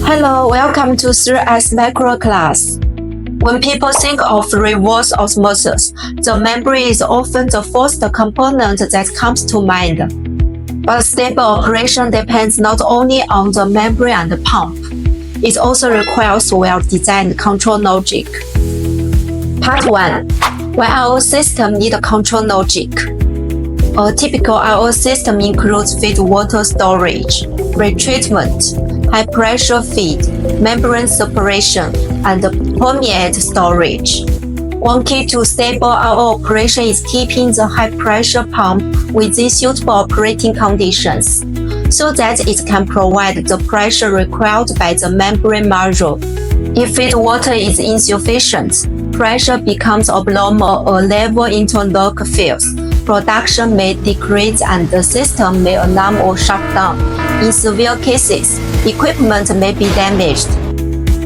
Hello, welcome to 𝒂𝒆 macro class. When people think of reverse osmosis, the membrane is often the first component that comes to mind. But stable operation depends not only on the membrane and the pump, it also requires well-designed control logic. Part 1. Why our system need a control logic. A typical RO system includes feed water storage, retreatment, high-pressure feed, membrane separation, and permeate storage. One key to stable RO operation is keeping the high-pressure pump within suitable operating conditions, so that it can provide the pressure required by the membrane module. If feed water is insufficient, pressure becomes abnormal or level interlock fails. Production may decrease and the system may alarm or shut down. In severe cases, equipment may be damaged.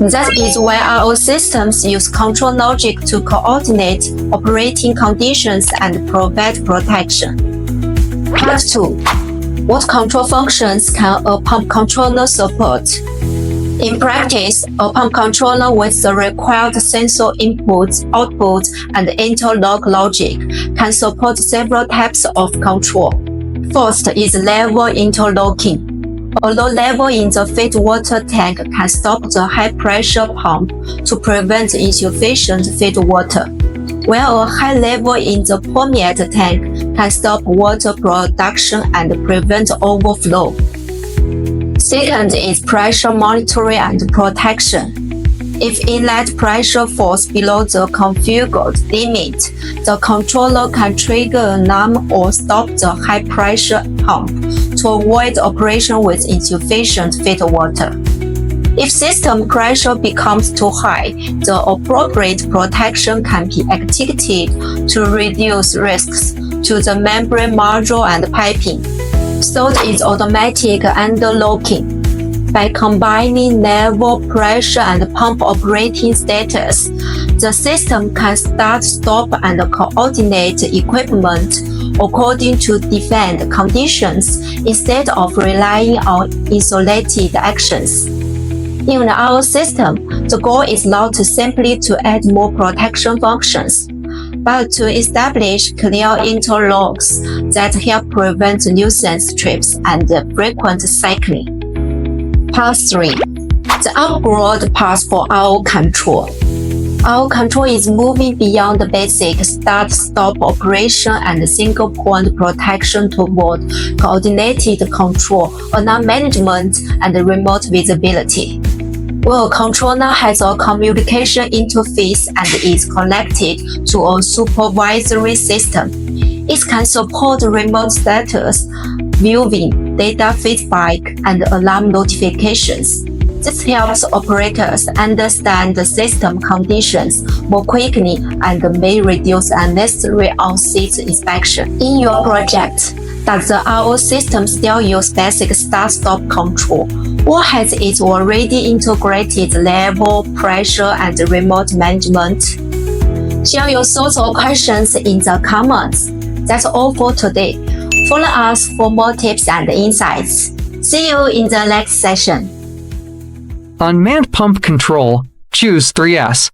That is why RO systems use control logic to coordinate operating conditions and provide protection. Part 2. What control functions can a pump controller support? In practice, a pump controller with the required sensor inputs, outputs, and interlock logic can support several types of control. First is level interlocking. A low level in the feed water tank can stop the high-pressure pump to prevent insufficient feed water, while a high level in the permeate tank can stop water production and prevent overflow. Second is pressure monitoring and protection. If inlet pressure falls below the configured limit, the controller can trigger an alarm or stop the high-pressure pump to avoid operation with insufficient feed water. If system pressure becomes too high, the appropriate protection can be activated to reduce risks to the membrane module and piping. Third is automatic interlocking. By combining level, pressure, and pump operating status, the system can start, stop, and coordinate equipment according to defined conditions instead of relying on isolated actions. In our system, the goal is not simply to add more protection functions, but to establish clear interlocks that help prevent nuisance trips and frequent cycling. Part 3. The upgrade path for RO control. RO control is moving beyond the basic start-stop operation and single-point protection toward coordinated control, alarm management, and remote visibility. When a controller has a communication interface and is connected to a supervisory system, it can support remote status, viewing, data feedback, and alarm notifications. This helps operators understand the system conditions more quickly and may reduce unnecessary on-site inspection. In your project, does the RO system still use basic start-stop control, or has it already integrated level, pressure, and remote management? Share your thoughts or questions in the comments. That's all for today. Follow us for more tips and insights. See you in the next session. On manned pump control, choose 𝒑𝒓𝒊𝒆𝒅.